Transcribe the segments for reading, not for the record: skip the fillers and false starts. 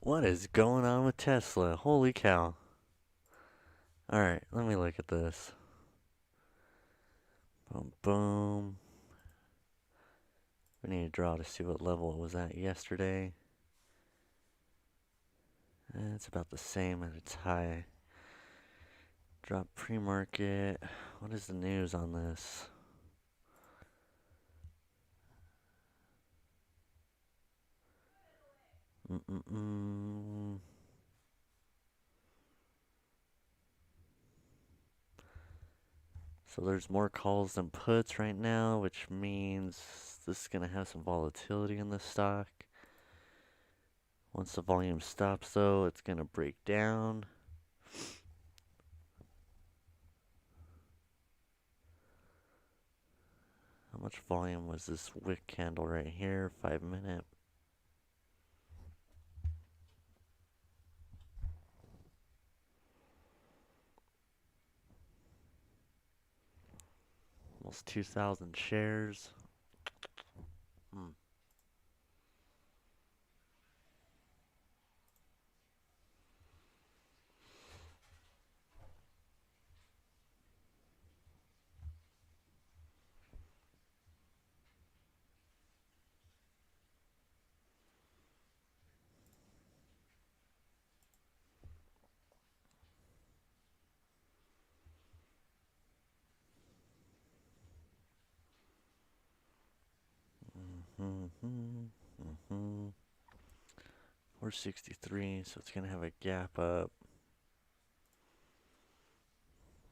What is going on with Tesla? Holy cow. Alright, let me look at this. Boom, boom. We need to draw to see what level it was at yesterday. It's about the same at its high. Drop pre-market. What is the news on this? Mm-mm-mm. So there's more calls than puts right now, which means this is going to have some volatility in the stock. Once the volume stops, though, it's going to break down. How much volume was this wick candle right here? 5 minute. Almost 2,000 shares. Hmm. Mm-hmm. Mm-hmm. 463, so it's gonna have a gap up.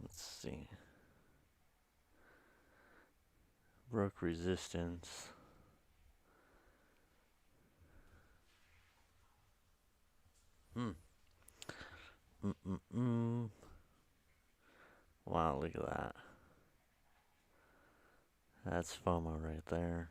Let's see. Broke resistance. Hmm. Mm-mm-mm. Wow, look at that. That's FOMO right there.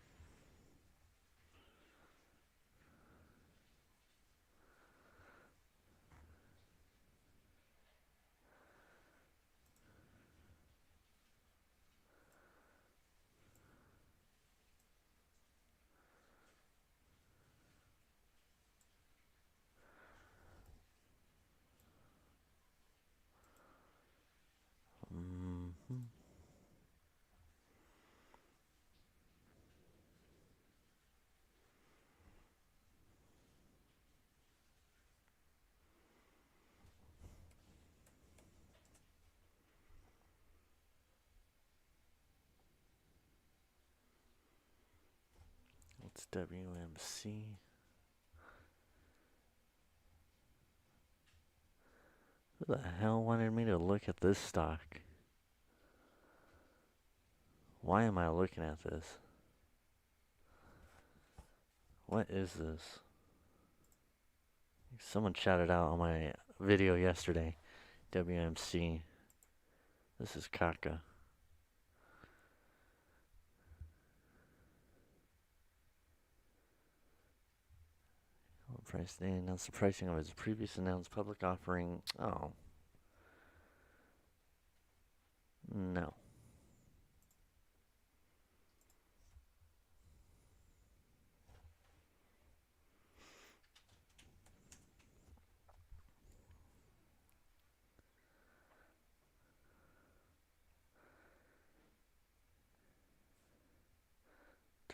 Mm-hmm. What's WMC? Who the hell wanted me to look at this stock? Why am I looking at this? What is this? Someone shouted out on my video yesterday. WMC. This is Kaka. Price they announced the pricing of its previous announced public offering. Oh. No.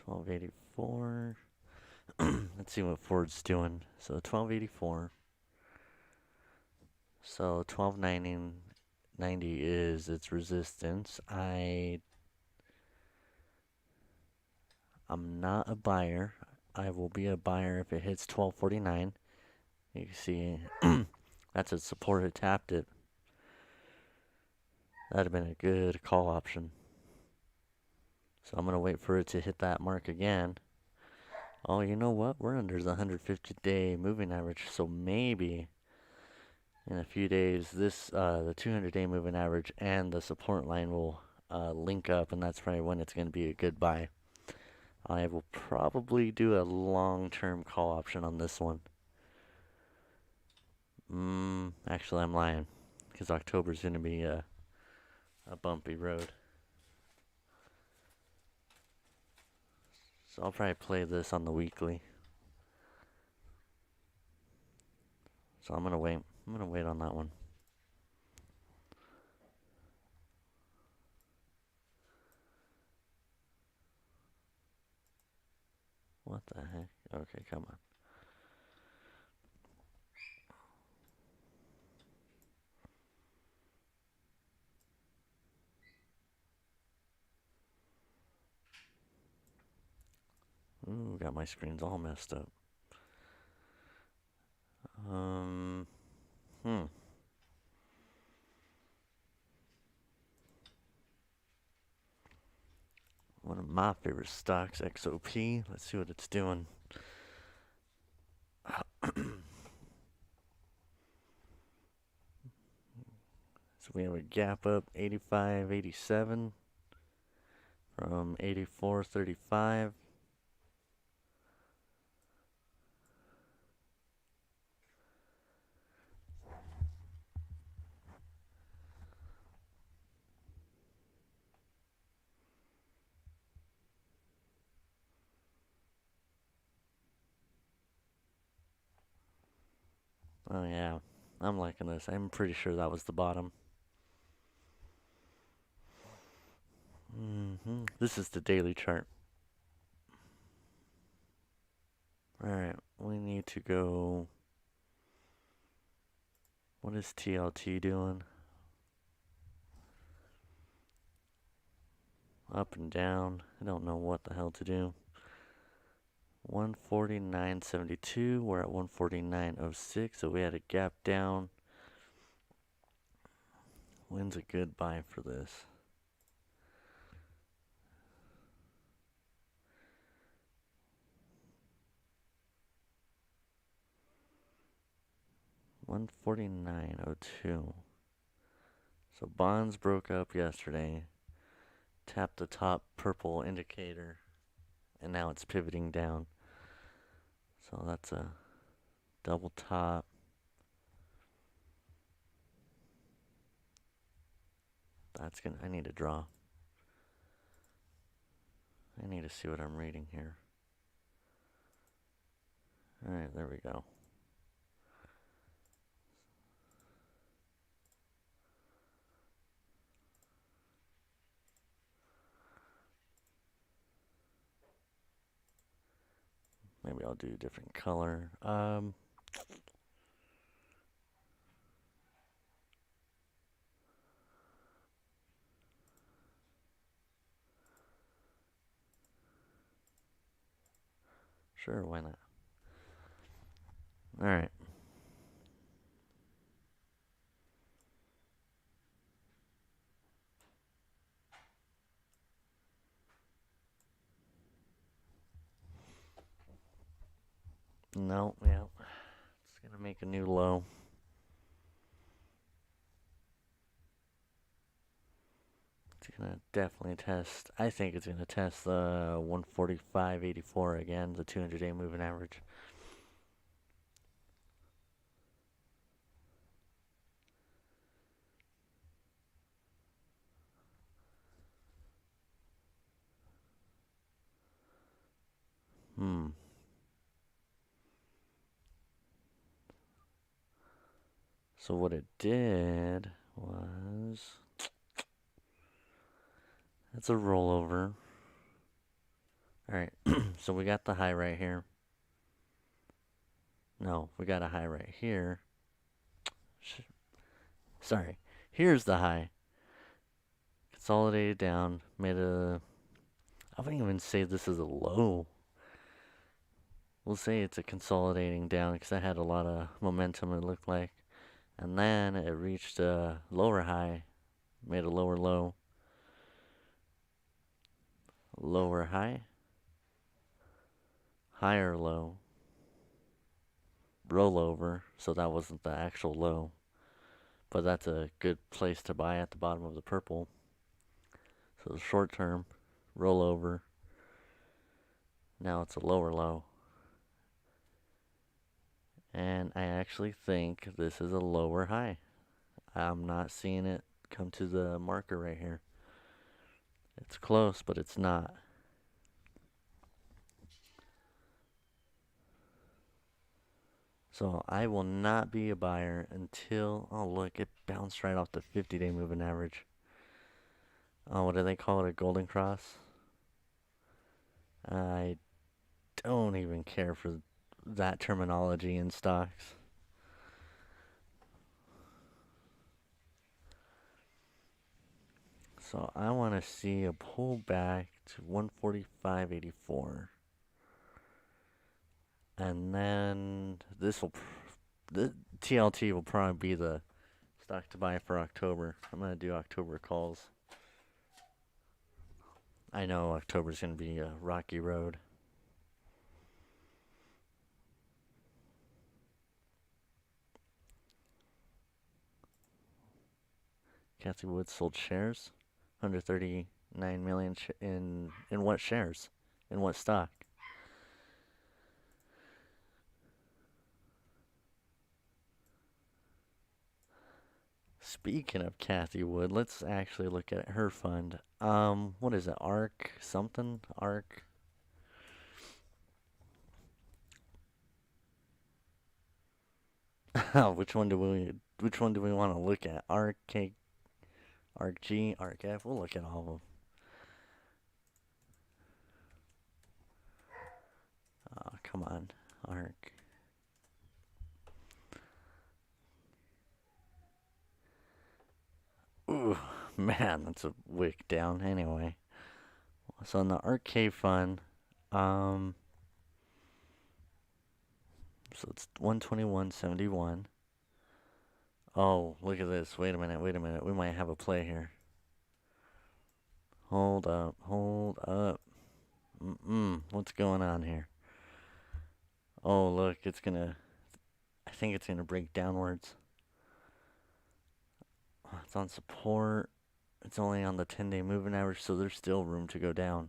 $12.84. Let's see what Ford's doing. So $12.84. So $12.90 is its resistance. I'm not a buyer. I will be a buyer if it hits 12.49. You can see that's a support. It tapped it. That'd have been a good call option. So I'm gonna wait for it to hit that mark again. Oh, you know what? We're under the 150-day moving average, so maybe in a few days, the 200-day moving average and the support line will link up, and that's probably when it's going to be a good buy. I will probably do a long-term call option on this one. Actually, I'm lying, because October is going to be a bumpy road. So I'll probably play this on the weekly. So I'm gonna wait. I'm gonna wait on that one. What the heck? Okay, come on. Ooh, got my screens all messed up. Hmm. One of my favorite stocks, XOP. Let's see what it's doing. So we have a gap up 85.87 from 84.35. Oh yeah, I'm liking this. I'm pretty sure that was the bottom. This is the daily chart. Alright, we need to go. What is TLT doing? Up and down. I don't know what the hell to do. 149.72. We're at 149.06, so we had a gap down. When's a good buy for this? $149.02. So bonds broke up yesterday. Tapped the top purple indicator, and now it's pivoting down. So that's a double top. That's gonna. I need to draw. I need to see what I'm reading here. Alright, there we go. Maybe I'll do a different color. Sure, why not? Alright. No, yeah. It's gonna make a new low. It's gonna definitely test. I think it's gonna test the 145.84 again, the 200-day moving average. So what it did was, it's a rollover. Alright, so we got the high right here. No, we got a high right here. Sorry, here's the high. Consolidated down, made a, I wouldn't even say this is a low. We'll say it's a consolidating down because I had a lot of momentum, it looked like. And then it reached a lower high, made a lower low. Lower high, higher low, rollover, so that wasn't the actual low. But that's a good place to buy at the bottom of the purple. So the short term, rollover. Now it's a lower low. And I actually think this is a lower high. I'm not seeing it come to the marker right here. It's close, but it's not. So I will not be a buyer until, oh look, it bounced right off the 50-day moving average. Oh, what do they call it? A golden cross? I don't even care for that terminology in stocks. So I want to see a pullback to 145.84. And then the TLT will probably be the stock to buy for October. I'm going to do October calls. I know October's going to be a rocky road. Cathie Wood sold shares, 139 million in what shares? In what stock? Speaking of Cathie Wood, let's actually look at her fund. What is it? ARK something? ARK. Which one do we want to look at? ARK K, ARK G, ARK F. We'll look at all of them. Oh, come on, ARK. Ooh, man, that's a wick down. Anyway, so in the ARK K fund, um, so it's 121.71. Oh, look at this. Wait a minute, wait a minute. We might have a play here. Hold up, hold up. What's going on here? Oh, look, I think it's gonna break downwards. It's on support. It's only on the 10-day moving average, so there's still room to go down.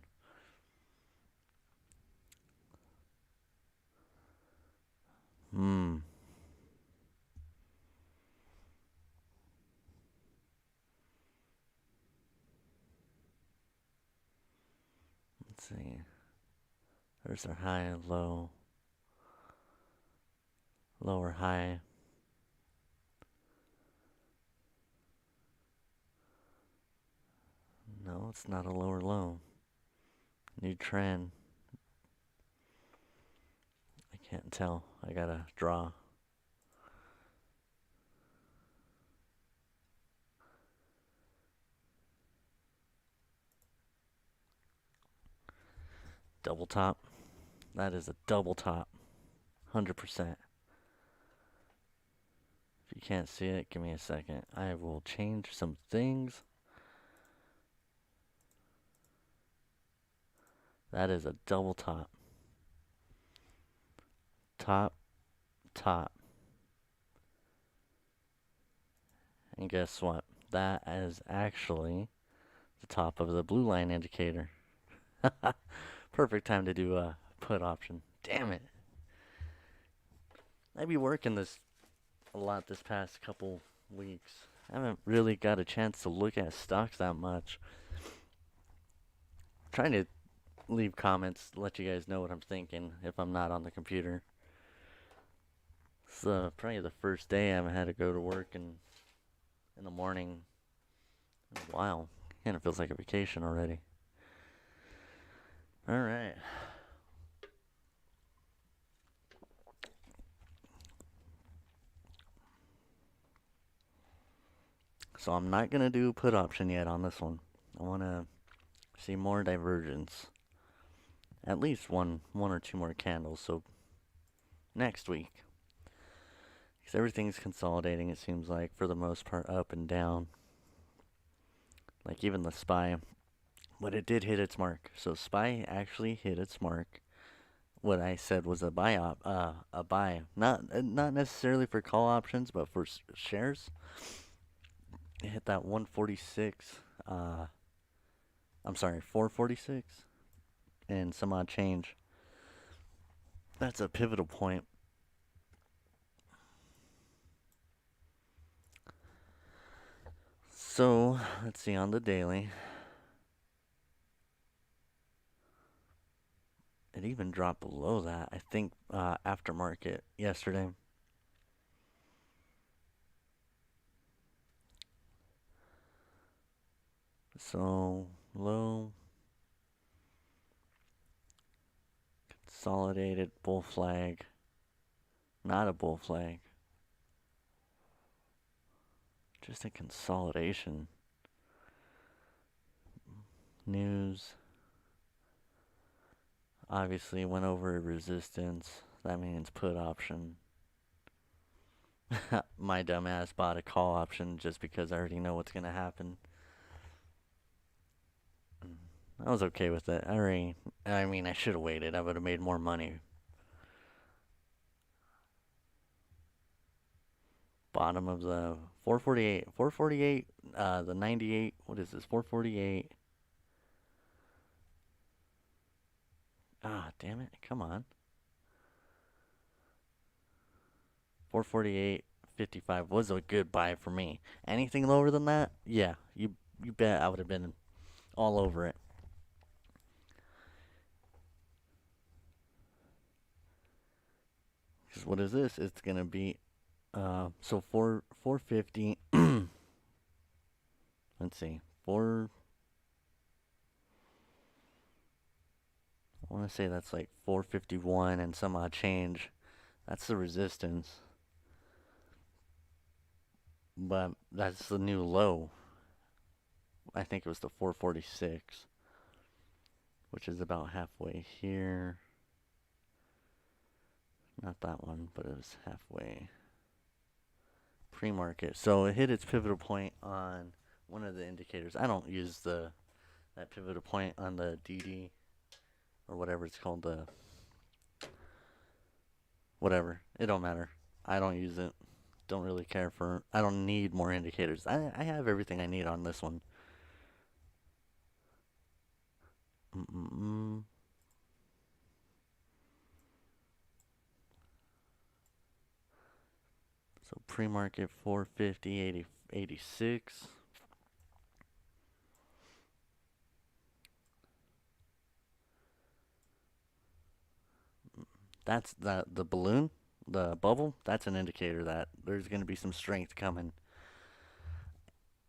Let's see. There's our high, low, lower high. No, it's not a lower low. New trend. I can't tell. I gotta draw. Double top. That is a double top. 100%. If you can't see it, give me a second. I will change some things. That is a double top. Top, top. And guess what? That is actually the top of the blue line indicator. Perfect time to do a put option. Damn it. I'd be working this a lot this past couple weeks. I haven't really got a chance to look at stocks that much. I'm trying to leave comments, let you guys know what I'm thinking if I'm not on the computer. It's probably the first day I haven't had to go to work in the morning in a while. And it feels like a vacation already. Alright. So I'm not going to do a put option yet on this one. I want to see more divergence. At least one or two more candles. So next week. Because everything's consolidating, it seems like, for the most part, up and down. Like even the SPY. But it did hit its mark. So SPY actually hit its mark. What I said was a buy. Not necessarily for call options, but for shares. It hit that 146. I'm sorry, 446 and some odd change. That's a pivotal point. So let's see on the daily. It even dropped below that. I think aftermarket yesterday. So low, consolidated bull flag, not a bull flag, just a consolidation. News obviously went over resistance. That means put option. My dumbass bought a call option just because I already know what's gonna happen. I was okay with it. I mean, I should have waited. I would have made more money. Bottom of the 448. 448, the 98. What is this? 448. Ah, damn it. Come on. 448.55 was a good buy for me. Anything lower than that? Yeah, you bet I would have been all over it. Because what is this? It's gonna be so 450. Let's see. 4 I want to say that's like 451 and some odd change. That's the resistance. But that's the new low. I think it was the 446, which is about halfway here. Not that one, but it was halfway. Pre-market. So it hit its pivotal point on one of the indicators. I don't use that pivotal point on the DD or whatever it's called, the whatever. It don't matter. I don't use it. Don't really care for. I don't need more indicators. I have everything I need on this one. Mm-mm-mm. So pre-market 450, 80, 86. That's the balloon, the bubble. That's an indicator that there's going to be some strength coming.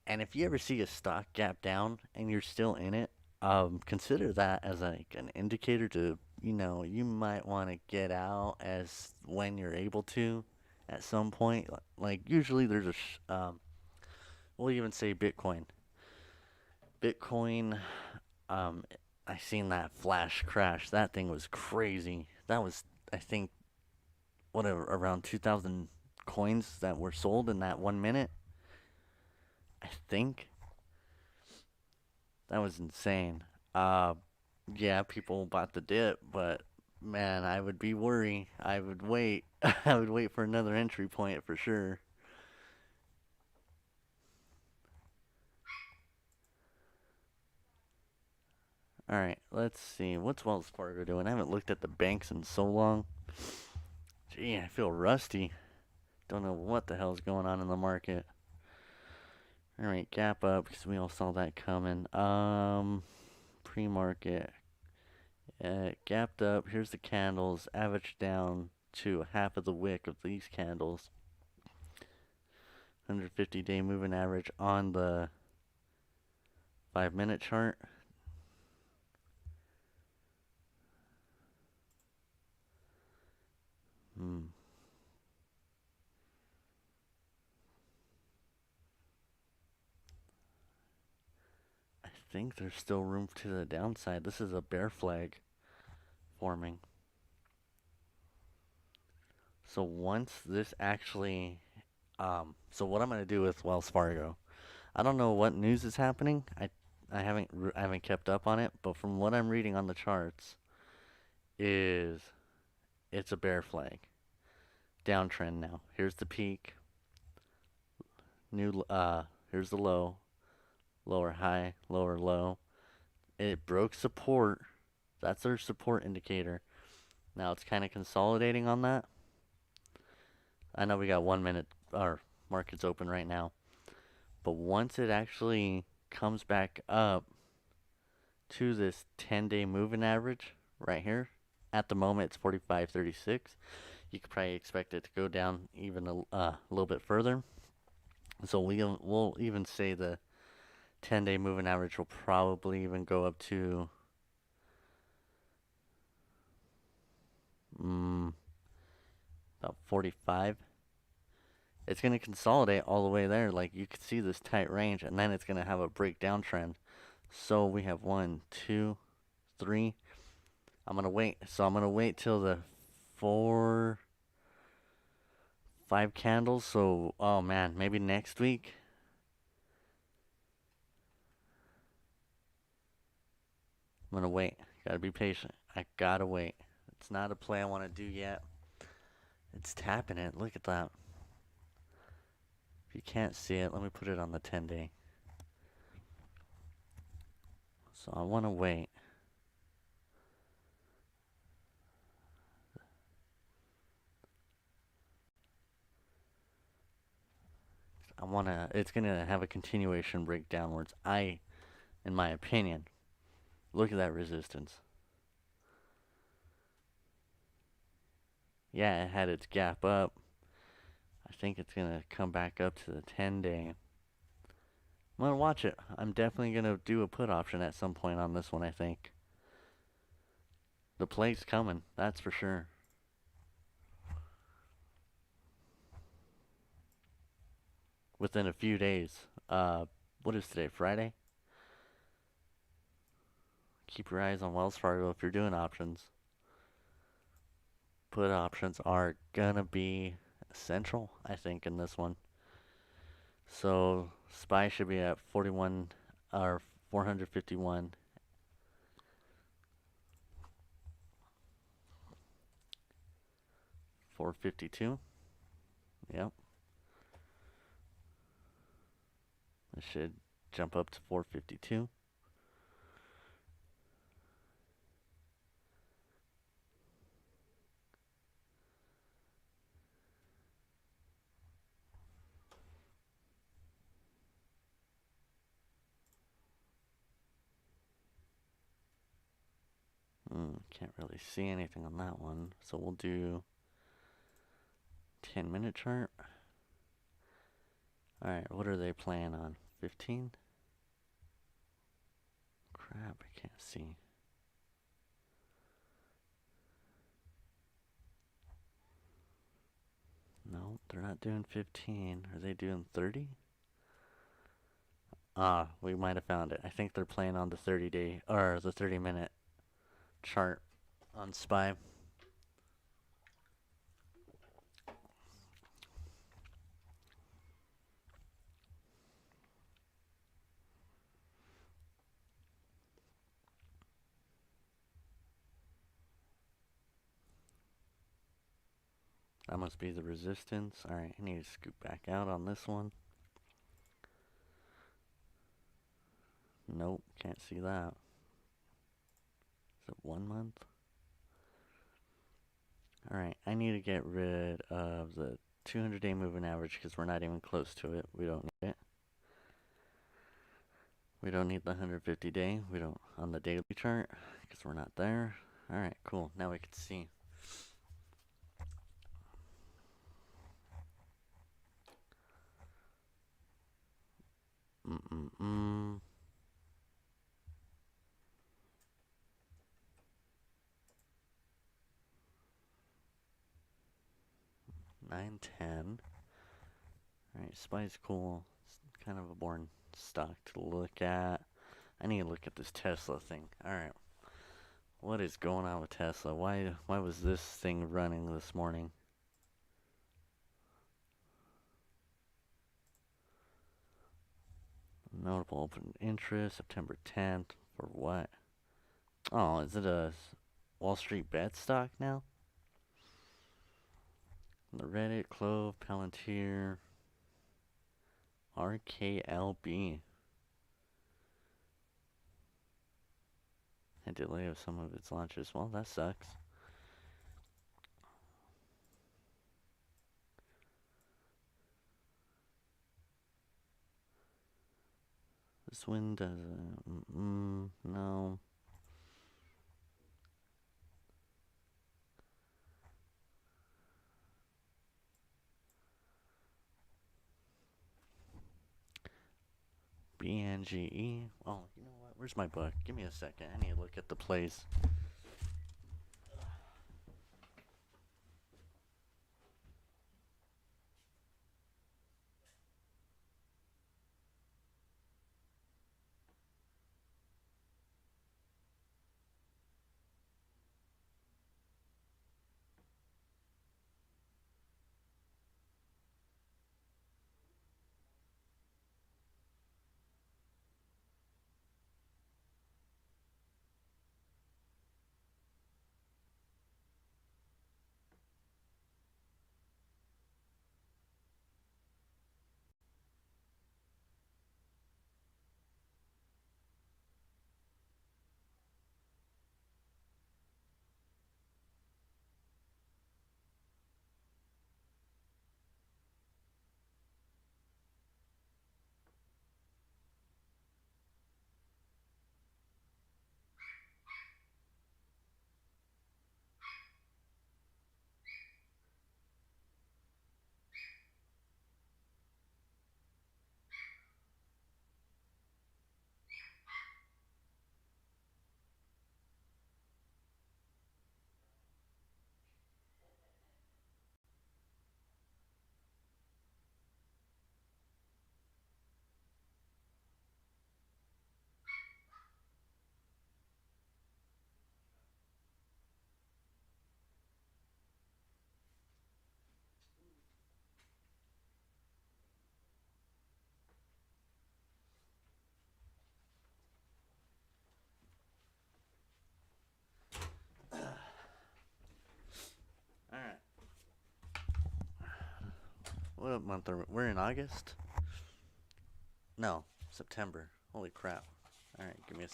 And if you ever see a stock gap down and you're still in it, consider that as like an indicator to, you might want to get out as when you're able to at some point. Like usually there's we'll even say Bitcoin. Bitcoin, um, I seen that flash crash. That thing was crazy. That was, I think, whatever, around 2,000 coins that were sold in that 1 minute. I think that was insane. Uh, yeah, people bought the dip, but man, I would be worried. I would wait. I would wait for another entry point for sure. All right, let's see. What's Wells Fargo doing? I haven't looked at the banks in so long. Gee, I feel rusty. Don't know what the hell's going on in the market. All right, gap up because we all saw that coming. Pre-market gapped up. Here's the candles. Average down to half of the wick of these candles. 150-day moving average on the 5-minute chart. Hmm. I think there's still room to the downside. This is a bear flag forming. So once this actually, so what I'm gonna do with Wells Fargo, I don't know what news is happening. I haven't kept up on it, but from what I'm reading on the charts, is it's a bear flag, downtrend now. Here's the peak, here's the low, lower high, lower low. It broke support. That's their support indicator. Now it's kind of consolidating on that. I know we got 1 minute, our market's open right now. But once it actually comes back up to this 10-day moving average right here, at the moment it's 45.36. You could probably expect it to go down even a little bit further. So we'll even say the 10-day moving average will probably even go up to about 45. It's going to consolidate all the way there. Like you can see this tight range, and then it's going to have a breakdown trend. So we have 1, 2, 3. I'm going to wait. So I'm going to wait till the 4, 5 candles. So, oh man, maybe next week. I'm going to wait. Gotta be patient. I gotta wait. It's not a play I want to do yet. It's tapping it. Look at that. If you can't see it, let me put it on the 10-day. So I want to wait. It's going to have a continuation break downwards. In my opinion, look at that resistance. Yeah, it had its gap up. I think it's going to come back up to the 10-day. I'm going to watch it. I'm definitely going to do a put option at some point on this one, I think. The play's coming, that's for sure. Within a few days. What is today, Friday? Keep your eyes on Wells Fargo if you're doing options. Put options are gonna be essential, I think, in this one. So SPY should be at 41 or 451. $452. Yep. It should jump up to 452. Can't really see anything on that one. So we'll do 10-minute chart. Alright, what are they playing on? 15? Crap, I can't see. No, they're not doing 15. Are they doing 30? Ah, we might have found it. I think they're playing on the 30-day or the 30-minute chart on SPY. That must be the resistance. Alright, I need to scoot back out on this one. Nope, can't see that. Is it 1 month? Alright, I need to get rid of the 200-day moving average because we're not even close to it. We don't need it. We don't need the 150-day. We don't on the daily chart because we're not there. Alright, cool. Now we can see. Mm-mm-mm. 910. Alright, SPY's cool. It's kind of a boring stock to look at. I need to look at this Tesla thing. Alright. What is going on with Tesla? Why was this thing running this morning? Notable open interest, September 10th. For what? Oh, is it a Wall Street bet stock now? The Reddit, Clove, Palantir, RKLB. A delay of some of its launches. Well, that sucks. This one doesn't. No. BNGE. Oh, you know what? Where's my book? Give me a second. I need to look at the plays. Alright. What month are we? We're in August? No, September. Holy crap. Alright, give me a.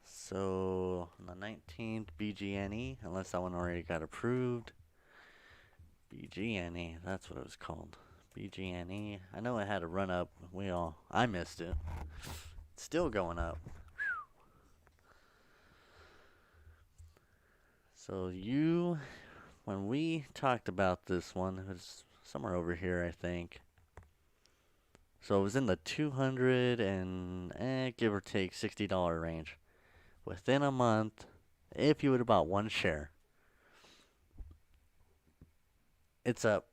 So, on the 19th, BGNE, unless that one already got approved. BGNE, that's what it was called. BGNE. I know it had a run up. I missed it. It's still going up. So when we talked about this one, it was somewhere over here, I think. So it was in the 200 and give or take $60 range. Within a month, if you would have bought one share, it's up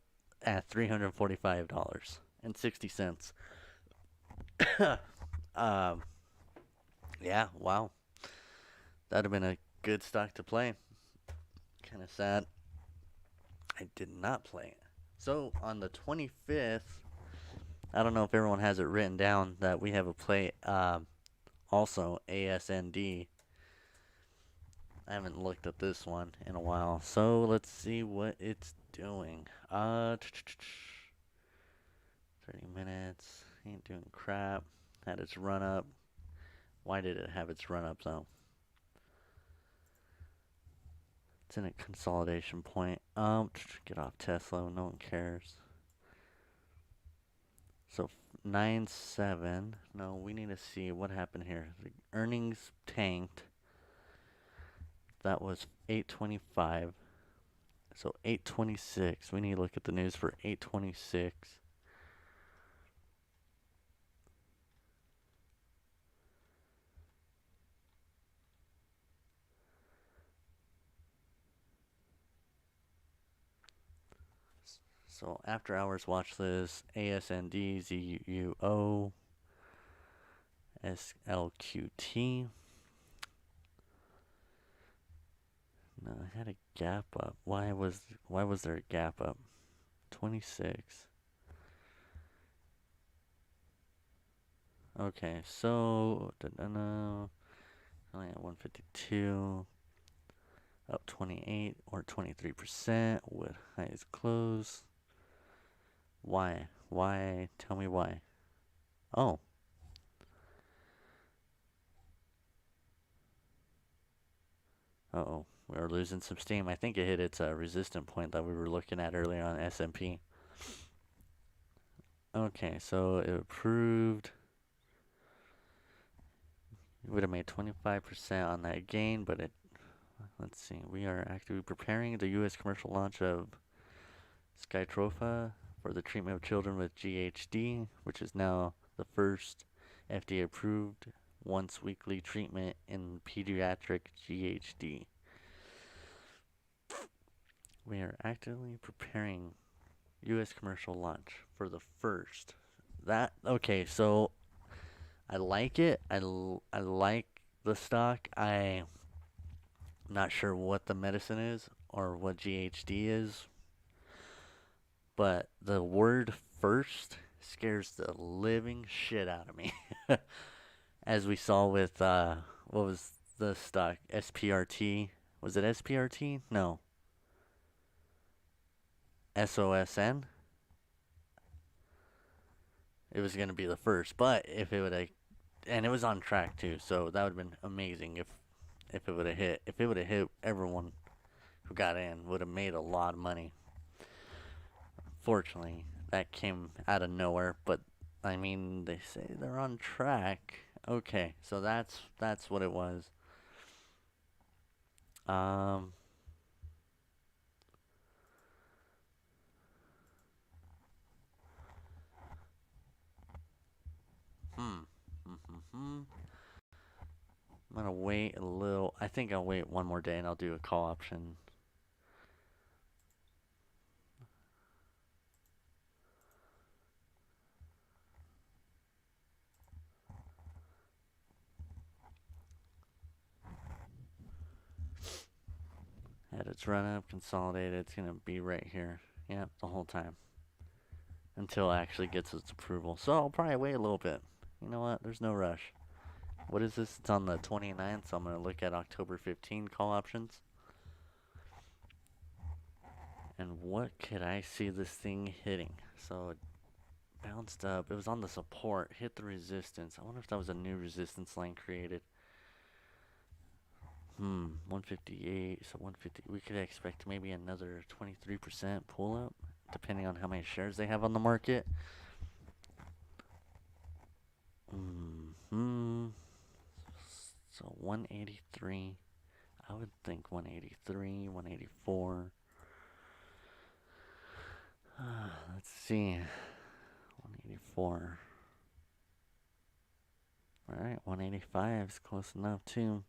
at $345.60. Yeah, wow. That'd have been a good stock to play. Kind of sad I did not play it. So on the 25th, I don't know if everyone has it written down that we have a play, also ASND. I haven't looked at this one in a while, so let's see what it's doing. 30 minutes, ain't doing crap. Had its run up. Why did it have its run up though? It's in a consolidation point. Get off Tesla, no one cares. So 9.7. No, we need to see what happened here. The earnings tanked. That was 8.25. So 8.26. We need to look at the news for 8.26. So after hours watch list, ASND, ZUO, SLQT. No, I had a gap up. Why was there a gap up? 26. Okay, so only at 152, up 28 or 23% with highest close. Why? Why? Tell me why. Oh. Uh-oh. We are losing some steam. I think it hit its resistance point that we were looking at earlier on S&P. Okay, so it approved. We would have made 25% on that gain, but let's see. We are actively preparing the U.S. commercial launch of Skytrofa for the treatment of children with GHD, which is now the first FDA approved once weekly treatment in pediatric GHD. We are actively preparing U.S. commercial launch for the first. That okay? So I like it. I like the stock. I'm not sure what the medicine is or what GHD is, but the word first scares the living shit out of me. As we saw with what was the stock? SPRT. Was it SPRT? No. SOSN. It was gonna be the first, but if it would have, and it was on track too, so that would have been amazing if it would have hit. If it would have hit, everyone who got in would have made a lot of money. Fortunately, that came out of nowhere, but I mean, they say they're on track. Okay, so that's what it was. Um, hmm. I'm gonna wait a little. I think I'll wait one more day and I'll do a call option. Had its run up, consolidated. It's gonna be right here. Yep, the whole time until it actually gets its approval. So I'll probably wait a little bit. You know what? There's no rush. What is this? It's on the 29th, so I'm gonna look at October 15 call options. And what could I see this thing hitting? So it bounced up. It was on the support, hit the resistance. I wonder if that was a new resistance line created. 158. So 150. We could expect maybe another 23% pull up, depending on how many shares they have on the market. So 183. I would think 183, 184. Let's see. 184. Alright, 185 is close enough too.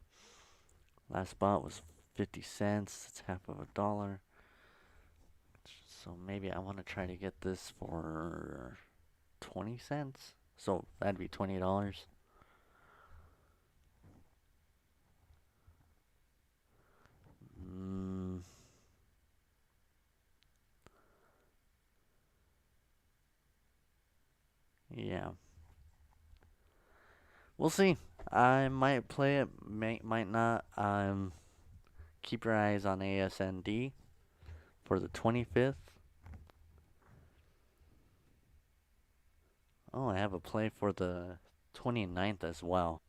Last spot was 50 cents. It's half of a dollar. So maybe I want to try to get this for 20 cents. So that'd be $20. Yeah. We'll see. I might play it, might not. Keep your eyes on ASND for the 25th. Oh, I have a play for the 29th as well.